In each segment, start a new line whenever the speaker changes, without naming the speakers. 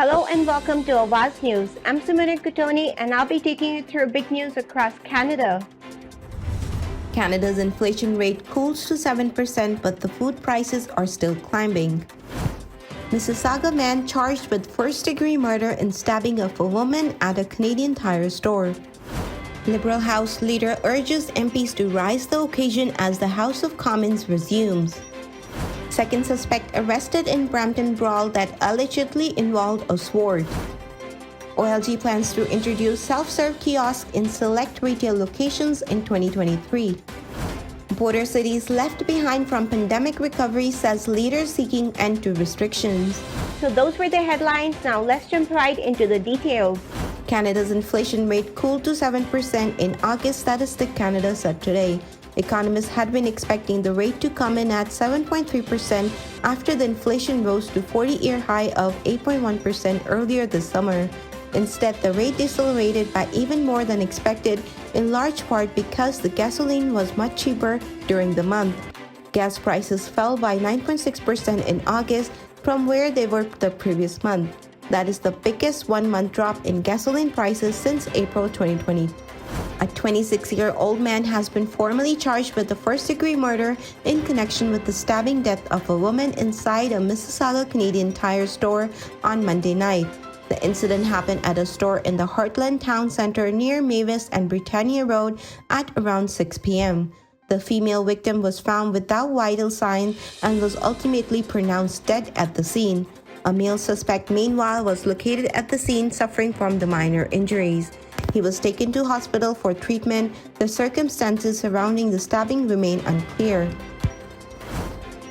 Hello and welcome to Awaz News. I'm Sumana Kutoni and I'll be taking you through big news across Canada.
Canada's inflation rate cools to 7%, but the food prices are still climbing. Mississauga man charged with first-degree murder and stabbing of a woman at a Canadian Tire store. Liberal House leader urges MPs to rise the occasion as the House of Commons resumes. Second suspect arrested in Brampton brawl that allegedly involved a sword. OLG plans to introduce self-serve kiosks in select retail locations in 2023. Border cities left behind from pandemic recovery, says leaders seeking end to restrictions.
So those were the headlines. Now let's jump right into the details.
Canada's inflation rate cooled to 7% in August, Statistic Canada said today. Economists had been expecting the rate to come in at 7.3% after the inflation rose to 40-year high of 8.1% earlier this summer. Instead, the rate decelerated by even more than expected, in large part because the gasoline was much cheaper during the month. Gas prices fell by 9.6% in August from where they were the previous month. That is the biggest one-month drop in gasoline prices since April 2020. A 26-year-old man has been formally charged with the first-degree murder in connection with the stabbing death of a woman inside a Mississauga Canadian Tire store on Monday night. The incident happened at a store in the Heartland Town Centre near Mavis and Britannia Road at around 6 p.m. The female victim was found without vital signs and was ultimately pronounced dead at the scene. A male suspect, meanwhile, was located at the scene suffering from the minor injuries. He was taken to hospital for treatment. The circumstances surrounding the stabbing remain unclear.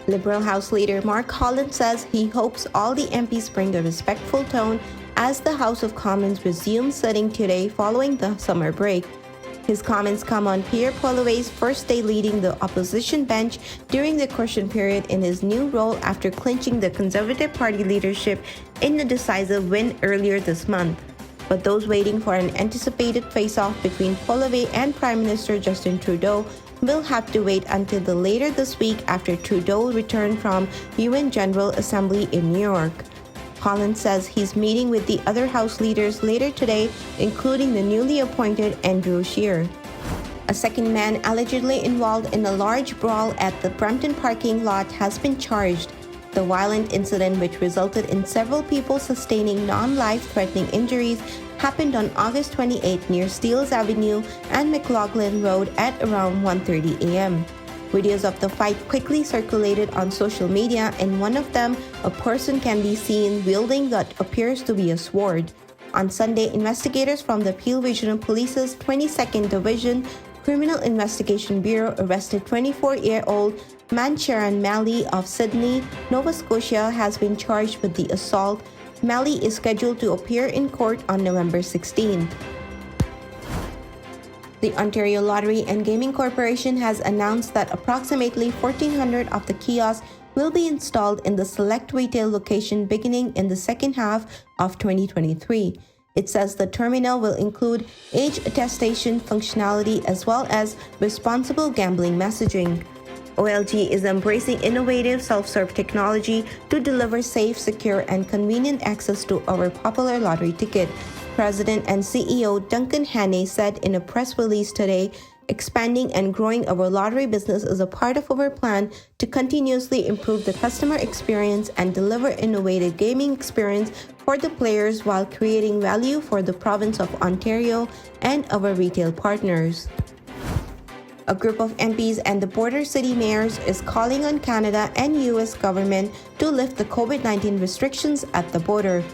Liberal House leader Mark Holland says he hopes all the MPs bring a respectful tone as the House of Commons resumes sitting today following the summer break. His comments come on Pierre Poilievre's first day leading the opposition bench during the question period in his new role after clinching the Conservative Party leadership in a decisive win earlier this month. But those waiting for an anticipated face-off between Poilievre and Prime Minister Justin Trudeau will have to wait until later this week after Trudeau returned from UN General Assembly in New York. Holland says he's meeting with the other House leaders later today, including the newly appointed Andrew Scheer. A second man allegedly involved in a large brawl at the Brampton parking lot has been charged. The violent incident, which resulted in several people sustaining non-life-threatening injuries, happened on August 28 near Steeles Avenue and McLaughlin Road at around 1:30 a.m. Videos of the fight quickly circulated on social media. In one of them, a person can be seen wielding what appears to be a sword. On Sunday, investigators from the Peel Regional Police's 22nd Division Criminal Investigation Bureau arrested 24-year-old Mancharan Mali of Sydney, Nova Scotia, has been charged with the assault. Mali is scheduled to appear in court on November 16th. The Ontario Lottery and Gaming Corporation has announced that approximately 1,400 of the kiosks will be installed in the select retail location beginning in the second half of 2023. It says the terminal will include age attestation functionality as well as responsible gambling messaging. OLG is embracing innovative self-serve technology to deliver safe, secure, and convenient access to our popular lottery ticket. President and CEO Duncan Hannay said in a press release today, expanding and growing our lottery business is a part of our plan to continuously improve the customer experience and deliver innovative gaming experience for the players while creating value for the province of Ontario and our retail partners. A group of MPs and the border city mayors is calling on Canada and U.S. government to lift the COVID-19 restrictions at the border.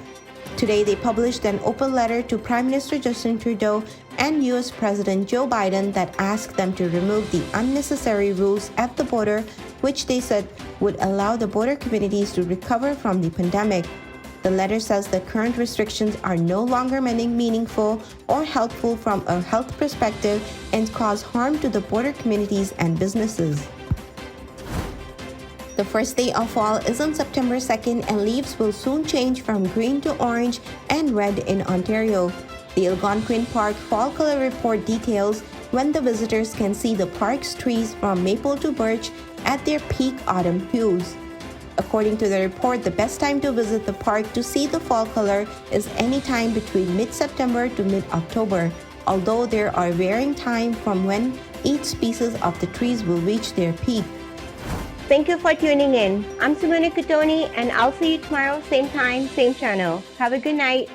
Today, they published an open letter to Prime Minister Justin Trudeau and U.S. President Joe Biden that asked them to remove the unnecessary rules at the border, which they said would allow the border communities to recover from the pandemic. The letter says the current restrictions are no longer meaningful or helpful from a health perspective and cause harm to the border communities and businesses. The first day of fall is on September 2nd and leaves will soon change from green to orange and red in Ontario. The Algonquin Park Fall Color Report details when the visitors can see the park's trees from maple to birch at their peak autumn hues. According to the report, the best time to visit the park to see the fall color is anytime between mid-September to mid-October, although there are varying times from when each species of the trees will reach their peak.
Thank you for tuning in. I'm Simone Kutoni, and I'll see you tomorrow, same time, same channel. Have a good night.